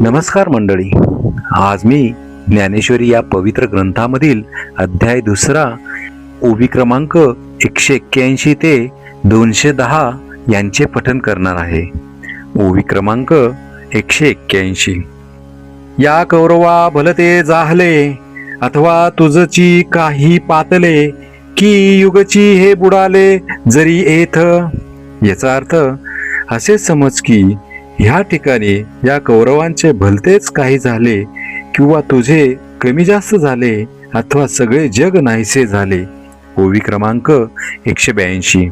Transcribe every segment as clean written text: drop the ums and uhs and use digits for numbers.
नमस्कार मंडळी. आज मी ज्ञानेश्वरी या पवित्र ग्रंथामधील अध्याय 2 ओवी क्रमांक 181 ते 210 यांचे पठण करणार आहे. ओवी क्रमांक 181. या कौरवा भलते जाहले अथवा तुझची काही पातले की युगची हे बुडाले जरी येथ. याचा अर्थ असे समज की ह्या ठिकाणी या कौरवांचे भलतेच काही झाले किंवा तुझे कमी जास्त झाले अथवा सगळे जग नाहीसे झाले. ओवी क्रमांक 182.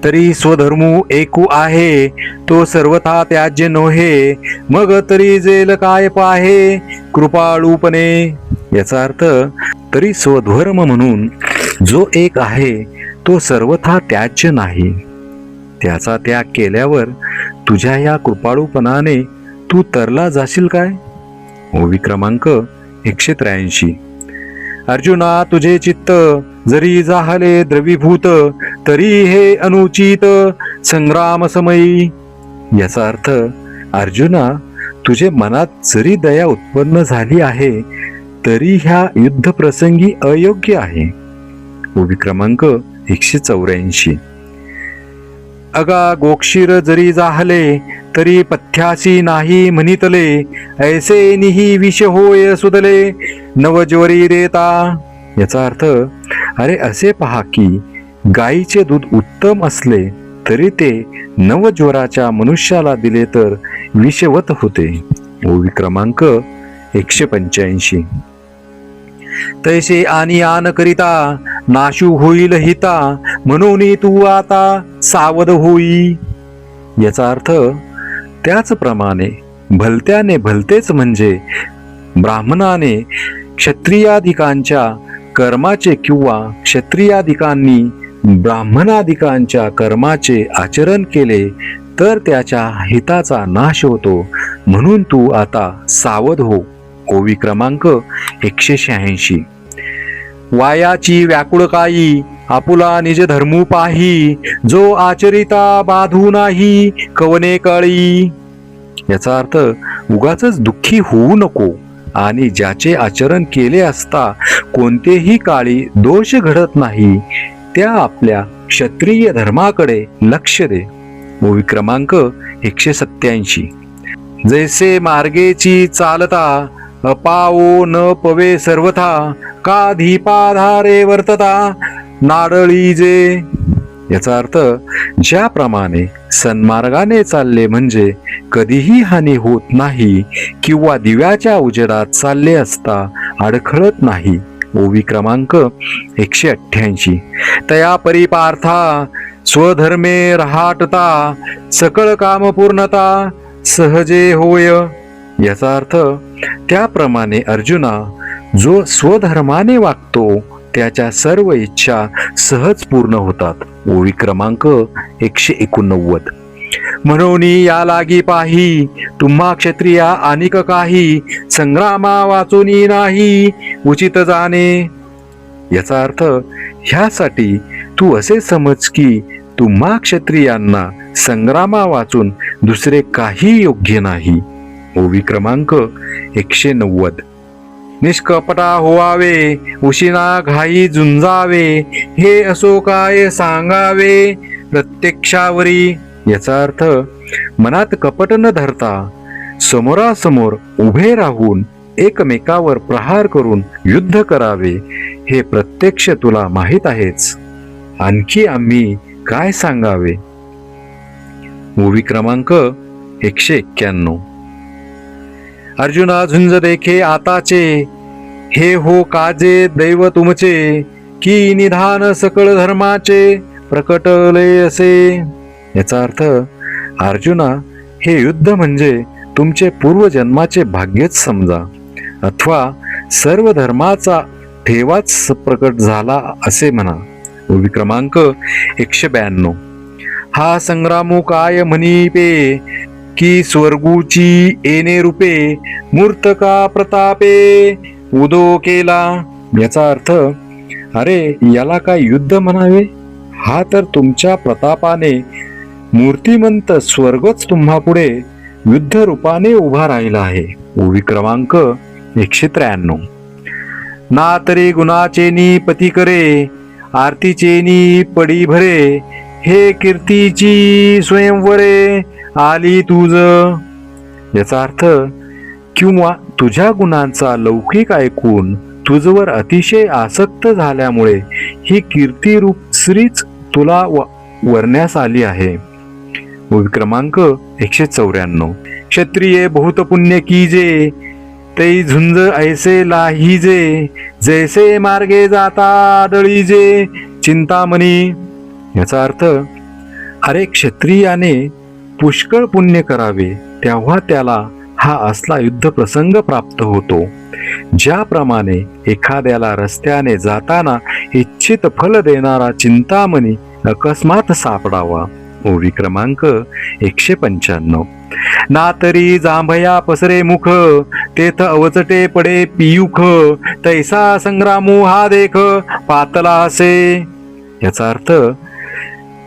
तरी स्वधर्मू एकू आहे तो सर्वथा त्याज्य नोहे मग तरी जेल काय पाहे कृपाळूपणे. याचा अर्थ तरी स्वधर्म म्हणून जो एक आहे तो सर्वथा त्याज्य नाही. त्याचा त्याग केल्यावर तुझ्या या कृपाळूपणाने तू तरला जाशील काय. ओवी क्रमांक 183. अर्जुना तुझे चित्त जरी जाहले द्रवीभूत तरी हे अनुचित संग्राम समयी. याचा अर्थ अर्जुना तुझे मनात जरी दया उत्पन्न झाली आहे तरी ह्या युद्ध प्रसंगी अयोग्य आहे. ओवी क्रमांक 184. अगा गोक्षीर जरी जाहले तरी पथ्यासी नाही म्हणितले ऐसे निही विष होय सुदले नवज्वरी रेता. याचा अर्थ अरे असे पहा की गायीचे दूध उत्तम असले तरी ते नवज्वराच्या मनुष्याला दिले तर विषवत होते. ओवी क्रमांक 185. तैसे आणि आन करिता नाशू होईल हिता म्हणून तू आता सावध होई. याचा अर्थ त्याचप्रमाणे भलत्याने भलतेच म्हणजे ब्राह्मणाने क्षत्रियाधिकांच्या कर्माचे किंवा क्षत्रियाधिकांनी ब्राह्मणाधिकांच्या कर्माचे आचरण केले तर त्याच्या हिताचा नाश होतो म्हणून तू आता सावध हो. ओवी क्रमांक 186. वायाची व्याकुळकाई आपुला निज धर्मू पाही जो आचरिता बाधू नाही कवने काळी. याचा अर्थ उगाचच दुःखी होऊ नको आणि ज्याचे आचरण केले असता कोणतेही काळी दोष घडत नाही त्या आपल्या क्षत्रिय धर्माकडे लक्ष दे. ओवी क्रमांक 187. जैसे मार्गेची चालता अपावो न पवे सर्वथा का धीपाधारे वर्तता नाडळी जे. याचा अर्थ ज्याप्रमाणे सन्मार्गाने चालले म्हणजे कधीही हानी होत नाही किंवा दिव्याच्या उजेडात चालले असता अडखळत नाही. ओवी क्रमांक 188. तया परिपार्था स्वधर्मे रहाटता सकळ काम पूर्णता सहजे होय. याचा अर्थ त्याप्रमाणे अर्जुना जो स्वधर्माने वागतो त्याच्या सर्व इच्छा सहज पूर्ण होतात. ओवी क्रमांक 189. म्हणून या लागी पाही तुम्हा क्षत्रिया अनिक काही संग्रामा वाचूनी नाही उचित जाणे. याचा अर्थ ह्यासाठी तू असे समज की तुम्हा क्षत्रियांना संग्रामा वाचून दुसरे काही योग्य नाही. ओवी क्रमांक 190. निष्कपटा होवावे उशिना घाई झुंजावे हे असो काय सांगावे प्रत्यक्षावरी. याचा अर्थ मनात कपट न धरता समोरासमोर उभे राहून एकमेकावर प्रहार करून युद्ध करावे हे प्रत्यक्ष तुला माहीत आहेच. आणखी आम्ही काय सांगावे. ओवी क्रमांक 191. अर्जुना झुंज देखे आताचे हे हो काजे दैव तुमचे की निधान सकळ धर्माचे प्रकटले असे. याचा अर्थ अर्जुना हे युद्ध म्हणजे तुमचे पूर्वजन्माचे भाग्यच समजा अथवा सर्व धर्माचा ठेवाच प्रकट झाला असे म्हणा. ओवी क्रमांक 192. हा संग्रामो काय म्हणीपे की स्वर्गूची येणे रूपे मूर्त का प्रतापे उदो केला. याचा अर्थ अरे याला काय युद्ध म्हणावे, हा तर तुमच्या प्रतापाने मूर्तिमंत स्वर्गच तुम्हा पुढे युद्ध रूपाने उभा राहिला आहे. ओवी क्रमांक 193. ना तरी गुणाचेनी पती करे, आरतीचेनी पडी भरे, हे कीर्तीची स्वयंवरे आली तुझ. याचा अर्थ, किंवा तुझ्या गुणांचा लौकिक ऐकून तुझवर अतिशय आसक्त झाल्यामुळे ही कीर्तिरूप श्रीच तुला वरण्यास आली आहे. ओवी क्रमांक 194. क्षत्रिये बहुत पुण्य कीजे, तै झुंज ऐसे लाहीजे, जैसे मार्गे जाता आदळीजे चिंतामणी. याचा अर्थ, अरे क्षत्रियाने पुष्कळ पुण्य करावे, तेव्हा त्याला हा असला युद्ध प्रसंग प्राप्त होतो. ज्याप्रमाणे एखाद्याला रस्त्याने जाताना इच्छित फल देणारा चिंतामणी अकस्मात सापडावा. ओवी क्रमांक 195. ना तरी जांभया पसरे मुख, तेथ अवचटे पडे पियुख, तैसा संग्रामो हा देख पातला असे. याचा अर्थ,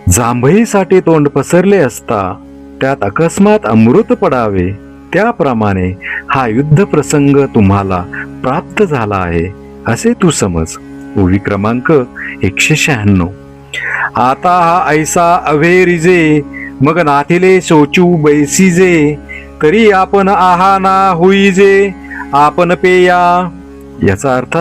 जांभईसाठी तोंड पसरले असता त्यात अकस्मात अमृत पडावे, त्याप्रमाणे हा युद्ध प्रसंग तुम्हाला प्राप्त झाला आहे असे तू समज. ओवी क्रमांक 196. आता हा ऐसा अभेरिजे, मग नाथिले शोचू बैसीजे, तरी आपण आहा ना होईजे आपण पेया. याचा अर्थ,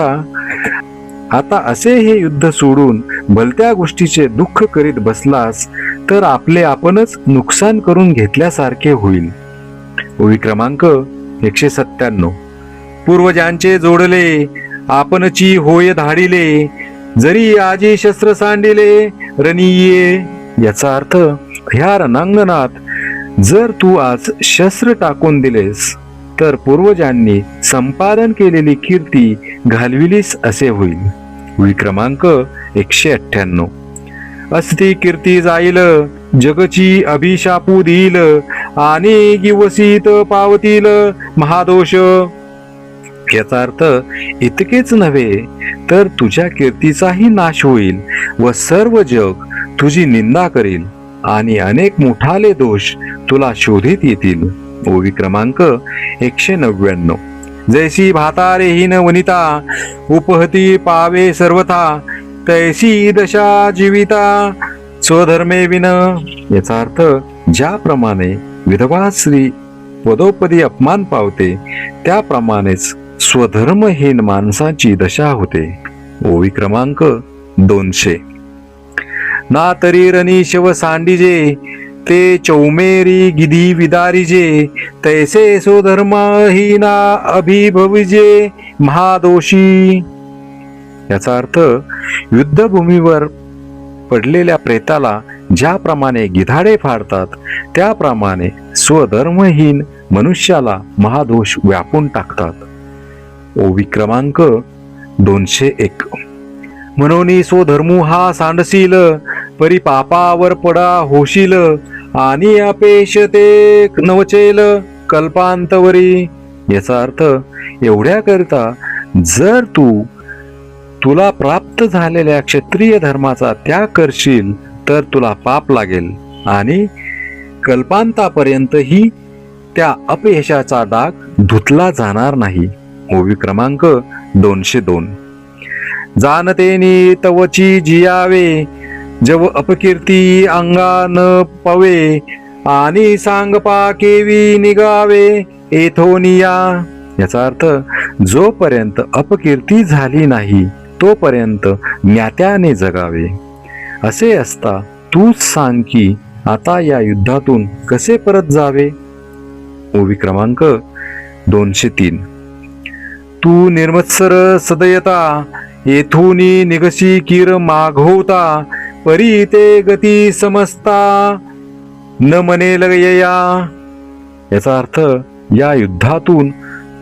आता असे हे युद्ध सोडून भलत्या गोष्टीचे दुःख करीत बसलास तर आपले आपणच नुकसान करून घेतल्यासारखे होईल. ओवी क्रमांक 197. पूर्वजांचे जोडले, आपणची होय धाडिले, जरी आजी शस्त्र सांडिले रणीये. याचा अर्थ, ह्या रणांगणात जर तू आज शस्त्र टाकून दिलेस तर पूर्वजांनी संपादन केलेली कीर्ती घालविलीस असे होईल. ओवी क्रमांक 198. अस्ति कीर्ती जाईल, जगची अभिशापू देईल, आणि गिवसीत पावतील महादोष. याचा अर्थ, इतकेच नव्हे तर तुझ्या कीर्तीचाही नाश होईल व सर्व जग तुझी निंदा करील आणि अनेक मोठाले दोष तुला शोधित येतील. ओवी क्रमांक 199. जैसी भातारेहीन वनिता, उपहती पावे सर्वथा, तैसी दशा जीविता स्वधर्मे विन. याचा अर्थ, ज्याप्रमाणे विधवा स्त्री पदोपदी अपमान पावते, त्याप्रमाणेच स्वधर्महीन माणसाची दशा होते. ओवी क्रमांक 200. ना तरी रणी शव सांडिजे, ते चौमेरी गिधी विदारिजे, तैसे स्वधर्महीना अभिभविजे महादोषी. याचा अर्थ, युद्धभूमीवर पडलेल्या प्रेताला ज्याप्रमाणे गिधाडे फाडतात, त्याप्रमाणे स्वधर्महीन मनुष्याला महादोष व्यापून टाकतात. ओवी क्रमांक 201. म्हणून स्वधर्मू हा सांडशील, परी पापावर पडा होशील, आणि अपेश ते नवचेल कल्पांतवरी. याचा अर्थ, एवढ्याकरिता जर तुला प्राप्त झालेल्या क्षत्रिय धर्माचा त्याग करशील तर तुला पाप लागेल आणि कल्पांतापर्यंतही त्या अपयशाचा डाग धुतला जाणार नाही. ओवी क्रमांक 202. जाणतेनी तवची जियावे, जव अपकीर्ती अंगा न पवे, आणि सांगपा केवी निगावे एथोनिया. याचा अर्थ, जोपर्यंत अपकीर्ती झाली नाही तोपर्यंत ज्ञात्याने जगावे. असे असता तूच सांग की आता या युद्धातून कसे परत जावे. ओवी क्रमांक 203. तू निर्मत्सर सदयता, येथूनी निगशी किर मागवता, परी ते गती समजता न मनेल यया. याचा अर्थ, या युद्धातून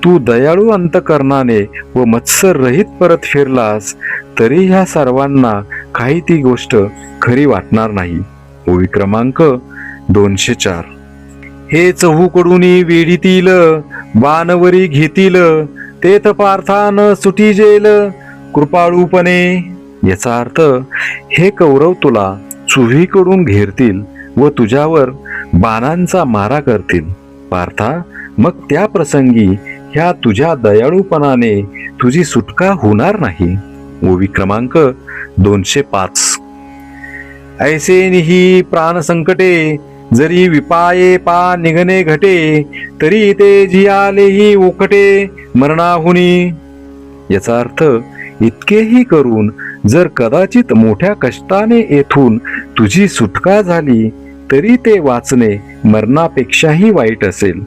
तू दयाळू अंतकरणाने व मत्सर रहित परत फिरलास तरी ह्या सर्वांना काही ती गोष्ट खरी वाटणार नाही. ओवी क्रमांक 204. हे चहूकडूनी वेढीतील, बाणवरी घेतील, तेथ पार्थान सुटीजेल कृपाळूपणे. याचा अर्थ, हे कौरव तुला चुहीकडून घेरतील व तुझ्यावर बाणांचा मारा करतील, पार्था, मग त्या प्रसंगी ह्या तुझ्या दयाळूपणाने तुझी सुटका होणार नाही. ओवी क्रमांक 205. ऐसे निही प्राण संकटे, जरी विपाये पा निघणे घटे, तरी ते जियालेही ओकटे मरणाहुनी. याचा अर्थ, इतकेही करून जर कदाचित मोठ्या कष्टाने येथून तुझी सुटका झाली तरी ते वाचणे मरणापेक्षाही वाईट असेल.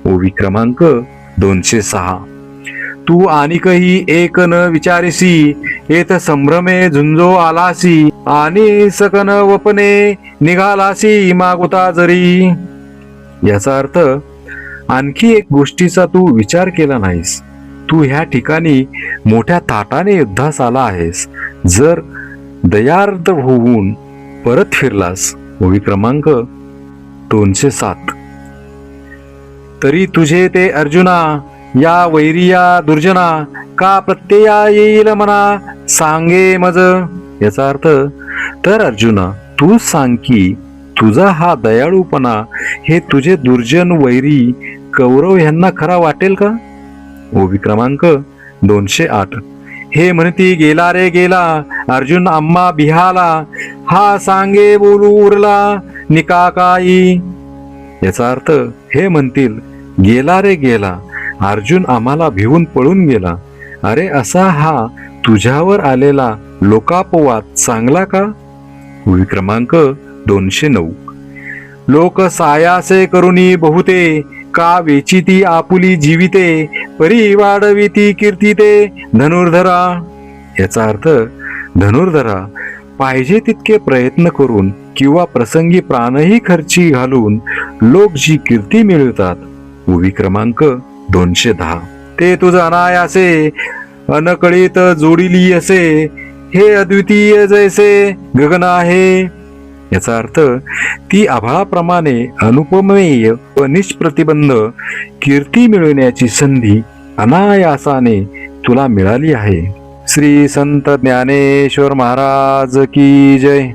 ओवी क्रमांक 206. तू आणिकही एक न विचारिसी, येत संभ्रमे झुंजो आलासी, आणि सकन वपने निघालासी मागुता जरी. याचा अर्थ, आणखी एक गोष्टीचा तू विचार केला नाहीस. तू ह्या ठिकाणी मोठ्या थाटाने युद्धास आला आहेस. जर दयार्द होऊन परत फिरलास. ओवी क्रमांक 207. तरी तुझे ते अर्जुना, या वैरिया दुर्जना, का प्रत्यया येईल मना सांगे मज. याचा अर्थ, तर अर्जुना, तू सांग की तुझा हा दयाळूपणा हे तुझे दुर्जन वैरी कौरव यांना खरा वाटेल का. ओवी क्रमांक 208. हे म्हणती गेला रे गेला, अर्जुन आम्हा बिहाला, हा सांगे बोलू उरला निकाकाई. याचा अर्थ, हे म्हणतील गेला रे गेला, अर्जुन आम्हाला भिवून पळून गेला. अरे असा हा तुझ्यावर आलेला लोकापवाद चांगला का. ओवी क्रमांक 209. लोक सायासे करुनी बहुते, का वेचिती आपुली जीविते, परी वाढविती कीर्तिते धनुर्धरा. याचा अर्थ, धनुर्धरा, पाहिजे तितके प्रयत्न करून किंवा प्रसंगी प्राणही खर्ची घालून लोक जी कीर्ती मिळवतात. ओवी क्रमांक 210. ते तुझ अनायासे अनकळीत जोडिली असे, हे अद्वितीय जैसे गगन आहे. याचा अर्थ, ती आभाळाप्रमाणे अनुपमेय व निष्प्रतिबंध कीर्ती मिळवण्याची संधी अनायासाने तुला मिळाली आहे. श्री संत ज्ञानेश्वर महाराज की जय.